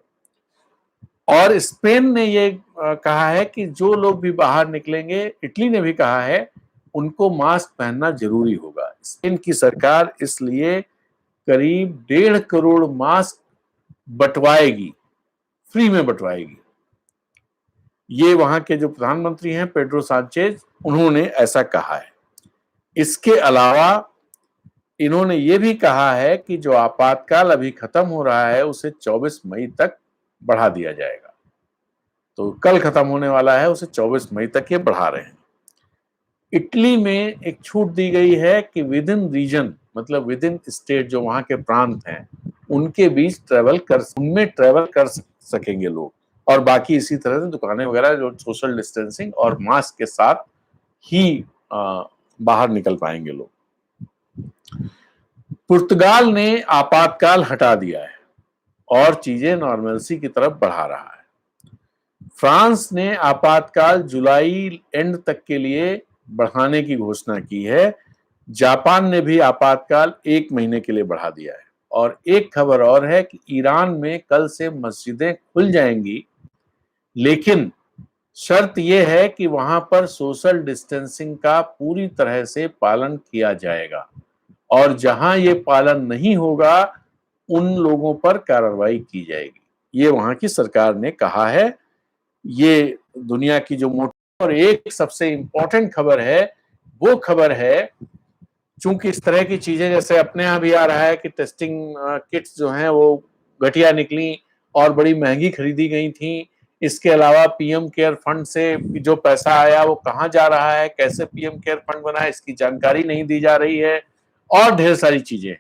और स्पेन ने ये कहा है कि जो लोग भी बाहर निकलेंगे, इटली ने भी कहा है उनको मास्क पहनना जरूरी होगा। स्पेन की सरकार इसलिए करीब 1.5 करोड़ मास्क बंटवाएगी, फ्री में बंटवाएगी। ये वहां के जो प्रधानमंत्री हैं पेड्रो सांचेज, उन्होंने ऐसा कहा है। इसके अलावा इन्होंने ये भी कहा है कि जो आपातकाल अभी खत्म हो रहा है उसे 24 मई तक बढ़ा दिया जाएगा। तो कल खत्म होने वाला है, उसे 24 मई तक ये बढ़ा रहे हैं। इटली में एक छूट दी गई है कि विद इन रीजन, मतलब विद इन स्टेट, जो वहां के प्रांत हैं उनके बीच उनमें ट्रेवल कर सकेंगे लोग, और बाकी इसी तरह से दुकानें वगैरह जो सोशल डिस्टेंसिंग और मास्क के साथ ही बाहर निकल पाएंगे लोग। पुर्तगाल ने आपातकाल हटा दिया है और चीजें नॉर्मलसी की तरफ बढ़ा रहा है। फ्रांस ने आपातकाल जुलाई एंड तक के लिए बढ़ाने की घोषणा की है। जापान ने भी आपातकाल 1 महीने के लिए बढ़ा दिया है। और एक खबर और है कि ईरान में कल से मस्जिदें खुल जाएंगी, लेकिन शर्त यह है कि वहां पर सोशल डिस्टेंसिंग का पूरी तरह से पालन किया जाएगा और जहां ये पालन नहीं होगा उन लोगों पर कार्रवाई की जाएगी। ये वहां की सरकार ने कहा है। ये दुनिया की जो मोटी और एक सबसे इंपॉर्टेंट खबर है, वो खबर है, चूंकि इस तरह की चीजें जैसे अपने यहाँ भी आ रहा है कि टेस्टिंग किट्स जो हैं वो घटिया निकली और बड़ी महंगी खरीदी गई थी। इसके अलावा पीएम केयर फंड से जो पैसा आया वो कहाँ जा रहा है, कैसे पीएम केयर फंड बना, इसकी जानकारी नहीं दी जा रही है और ढेर सारी चीजें।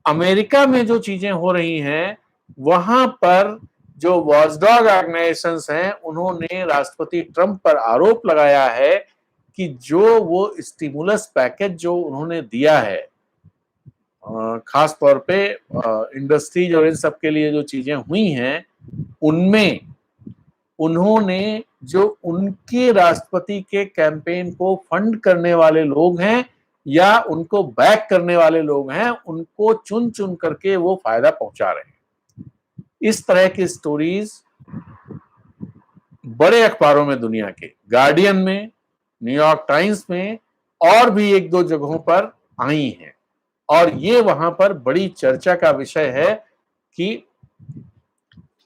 अमेरिका में जो चीजें हो रही हैं वहां पर जो वॉचडॉग ऑर्गेनाइजेशंस हैं उन्होंने राष्ट्रपति ट्रंप पर आरोप लगाया है कि जो वो स्टिमुलस पैकेज जो उन्होंने दिया है, खास तौर पे इंडस्ट्रीज और इन सब के लिए जो चीजें हुई हैं, उनमें उन्होंने जो उनके राष्ट्रपति के कैंपेन को फंड करने वाले लोग हैं या उनको बैक करने वाले लोग हैं, उनको चुन चुन करके वो फायदा पहुंचा रहे हैं। इस तरह की स्टोरीज बड़े अखबारों में, दुनिया के गार्डियन में, न्यूयॉर्क टाइम्स में और भी 1-2 जगहों पर आई हैं और ये वहां पर बड़ी चर्चा का विषय है कि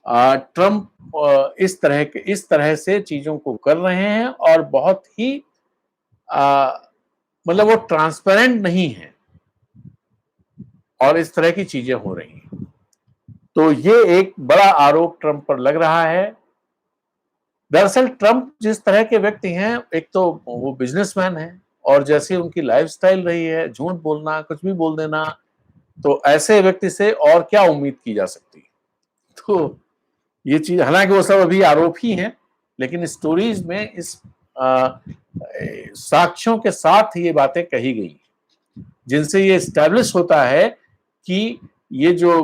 ट्रंप इस तरह से चीजों को कर रहे हैं और बहुत ही मतलब वो ट्रांसपेरेंट नहीं है और इस तरह की चीजें हो रही हैं। तो ये एक बड़ा आरोप ट्रंप पर लग रहा है। दरअसल ट्रंप जिस तरह के व्यक्ति हैं, एक तो वो बिजनेसमैन हैं और जैसी उनकी लाइफस्टाइल रही है, झूठ बोलना, कुछ भी बोल देना, तो ऐसे व्यक्ति से और क्या उम्मीद की जा सकती है। तो ये चीज, हालांकि वो सब अभी आरोप ही हैं, लेकिन स्टोरीज में इस साक्ष्यों के साथ ये बातें कही गई जिनसे ये एस्टैब्लिश होता है कि ये जो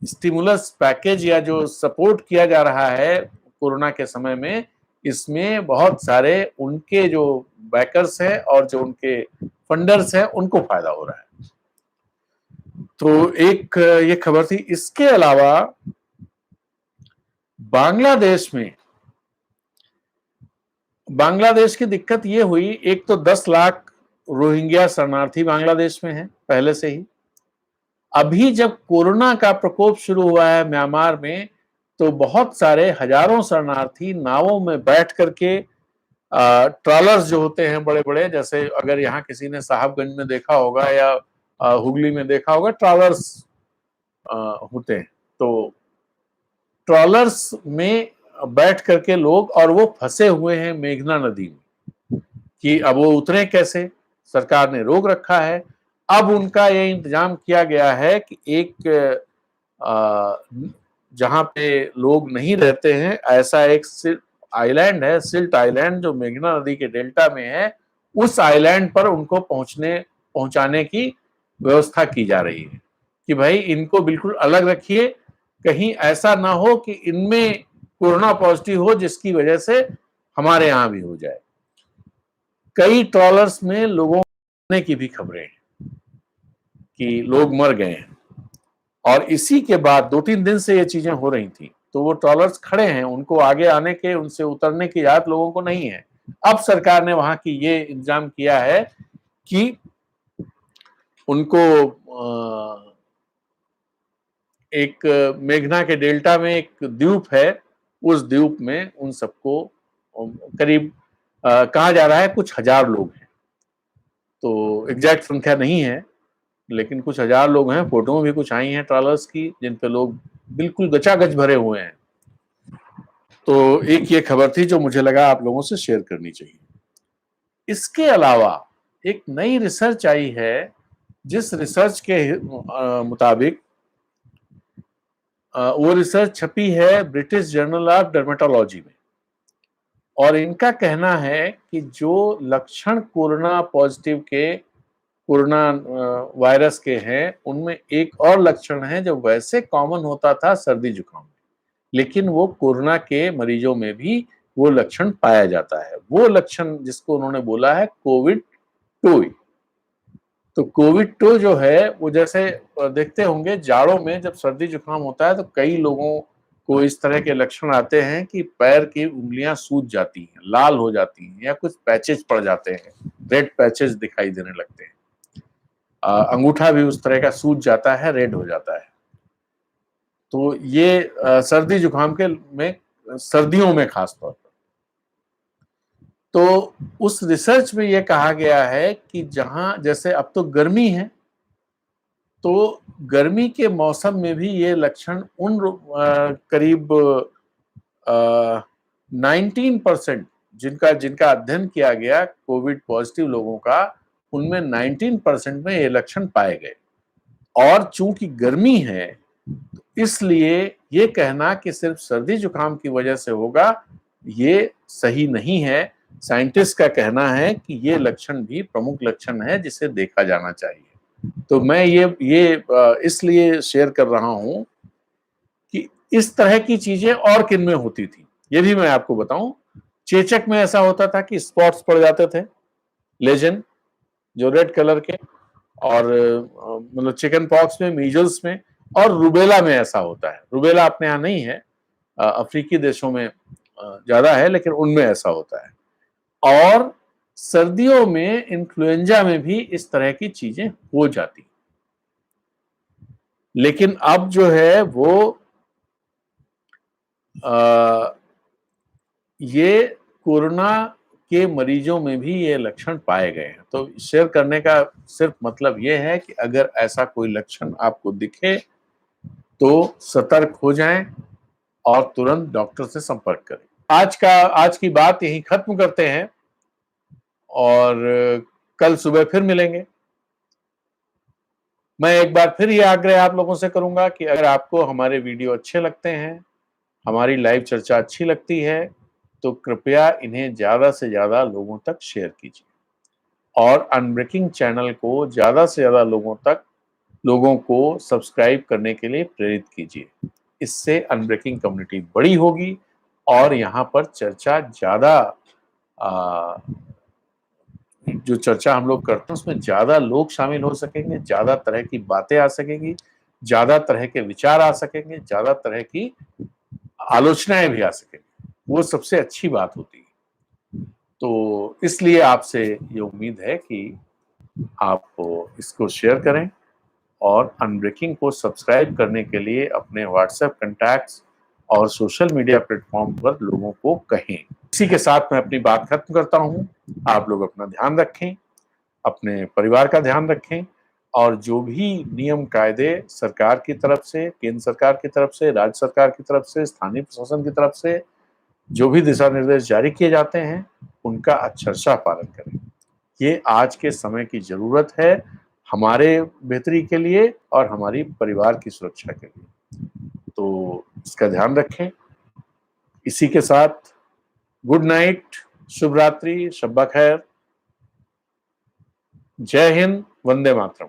स्टिमुलस पैकेज या जो सपोर्ट किया जा रहा है कोरोना के समय में, इसमें बहुत सारे उनके जो बैकर्स हैं और जो उनके फंडर्स हैं उनको फायदा हो रहा है। तो एक ये खबर थी। इसके अलावा बांग्लादेश की दिक्कत ये हुई, एक तो 10 लाख रोहिंग्या शरणार्थी बांग्लादेश में हैं पहले से ही। अभी जब कोरोना का प्रकोप शुरू हुआ है म्यांमार में, तो बहुत सारे हजारों शरणार्थी नावों में बैठ करके, ट्रॉलर्स जो होते हैं बड़े बड़े, जैसे अगर यहाँ किसी ने साहबगंज में देखा होगा या हुगली में देखा होगा, ट्रॉलर्स होते हैं, तो ट्रॉलर्स में बैठ करके लोग, और वो फंसे हुए हैं मेघना नदी में कि अब वो उतरे कैसे, सरकार ने रोक रखा है। अब उनका ये इंतजाम किया गया है कि एक जहां पे लोग नहीं रहते हैं, ऐसा एक आइलैंड है, सिल्ट आइलैंड, जो मेघना नदी के डेल्टा में है, उस आइलैंड पर उनको पहुंचाने की व्यवस्था की जा रही है कि भाई इनको बिल्कुल अलग रखिए, कहीं ऐसा ना हो कि इनमें कोरोना पॉजिटिव हो जिसकी वजह से हमारे यहां भी हो जाए। कई ट्रॉलर्स में लोगों मरने की भी खबरें हैं कि लोग मर गए हैं, और इसी के बाद 2-3 दिन से ये चीजें हो रही थी। तो वो ट्रॉलर्स खड़े हैं, उनको आगे आने के, उनसे उतरने की इजाजत लोगों को नहीं है। अब सरकार ने वहां की ये इंतजाम किया है कि उनको एक मेघना के डेल्टा में एक द्वीप है, उस द्वीप में उन सबको करीब कहा जा रहा है कुछ हजार लोग हैं, तो एग्जैक्ट संख्या नहीं है, लेकिन कुछ हजार लोग हैं। फोटो भी कुछ आई हैं ट्रॉलर्स की, जिन पे लोग बिल्कुल गचागच भरे हुए हैं। तो एक ये खबर थी जो मुझे लगा आप लोगों से शेयर करनी चाहिए। इसके अलावा एक नई रिसर्च आई है, जिस रिसर्च के मुताबिक, वो रिसर्च छपी है ब्रिटिश जर्नल ऑफ डर्मेटोलॉजी में, और इनका कहना है कि जो लक्षण कोरोना पॉजिटिव के, कोरोना वायरस के हैं, उनमें एक और लक्षण है जो वैसे कॉमन होता था सर्दी जुकाम, लेकिन वो कोरोना के मरीजों में भी वो लक्षण पाया जाता है। वो लक्षण जिसको उन्होंने बोला है कोविड 2। तो कोविड 2 जो है वो, जैसे देखते होंगे जाड़ों में जब सर्दी जुकाम होता है तो कई लोगों को इस तरह के लक्षण आते हैं कि पैर की उंगलियां सूज जाती हैं, लाल हो जाती हैं, या कुछ पैचेज पड़ जाते हैं, रेड पैचेज दिखाई देने लगते हैं। अंगूठा भी उस तरह का सूज जाता है, रेड हो जाता है। तो ये सर्दी जुकाम के में, सर्दियों में खास तौर पर। तो उस रिसर्च में ये कहा गया है कि जहां जैसे अब तो गर्मी है, तो गर्मी के मौसम में भी ये लक्षण उन करीब 19% जिनका जिनका अध्ययन किया गया कोविड पॉजिटिव लोगों का, उनमें 19% में ये लक्षण पाए गए। और चूंकि गर्मी है, इसलिए ये कहना कि सिर्फ सर्दी जुकाम की वजह से होगा, ये सही नहीं है। साइंटिस्ट का कहना है कि ये लक्षण भी प्रमुख लक्षण है जिसे देखा जाना चाहिए। तो मैं ये इसलिए शेयर कर रहा हूं कि इस तरह की चीजें और किन में होती थी, ये भी मैं आपको बताऊं। चेचक में ऐसा होता था कि स्पॉट्स पड़ जाते थे, लेजन, जो रेड कलर के, और मतलब चिकन पॉक्स में, मीजल्स में, और रुबेला में ऐसा होता है। रुबेला अपने यहाँ नहीं है, अफ्रीकी देशों में ज्यादा है, लेकिन उनमें ऐसा होता है। और सर्दियों में इन्फ्लुएंजा में भी इस तरह की चीजें हो जाती, लेकिन अब जो है वो ये कोरोना के मरीजों में भी ये लक्षण पाए गए हैं। तो शेयर करने का सिर्फ मतलब ये है कि अगर ऐसा कोई लक्षण आपको दिखे तो सतर्क हो जाएं और तुरंत डॉक्टर से संपर्क करें। आज की बात यहीं खत्म करते हैं, और कल सुबह फिर मिलेंगे। मैं एक बार फिर ये आग्रह आप लोगों से करूंगा कि अगर आपको हमारे वीडियो अच्छे लगते हैं, हमारी लाइव चर्चा अच्छी लगती है, तो कृपया इन्हें ज्यादा से ज्यादा लोगों तक शेयर कीजिए, और अनब्रेकिंग चैनल को ज्यादा से ज्यादा लोगों तक लोगों को सब्सक्राइब करने के लिए प्रेरित कीजिए। इससे अनब्रेकिंग कम्युनिटी बड़ी होगी और यहाँ पर चर्चा ज़्यादा जो चर्चा हम लोग करते हैं उसमें ज़्यादा लोग शामिल हो सकेंगे, ज़्यादा तरह की बातें आ सकेंगी, ज़्यादा तरह के विचार आ सकेंगे, ज़्यादा तरह की आलोचनाएं भी आ सकेंगी। वो सबसे अच्छी बात होती है। तो इसलिए आपसे ये उम्मीद है कि आप इसको शेयर करें और अनब्रेकिंग को सब्सक्राइब करने के लिए अपने व्हाट्सएप कॉन्टैक्ट्स और सोशल मीडिया प्लेटफॉर्म पर लोगों को कहें। इसी के साथ मैं अपनी बात खत्म करता हूं। आप लोग अपना ध्यान रखें, अपने परिवार का ध्यान रखें और जो भी नियम कायदे सरकार की तरफ से, केंद्र सरकार की तरफ से, राज्य सरकार की तरफ से, स्थानीय प्रशासन की तरफ से जो भी दिशा निर्देश जारी किए जाते हैं उनका अक्षरशः पालन करें। ये आज के समय की जरूरत है, हमारे बेहतरी के लिए और हमारी परिवार की सुरक्षा के लिए। तो इसका ध्यान रखें। इसी के साथ गुड नाइट, शुभ रात्रि, शब्बा खैर, जय हिंद, वंदे मातरम।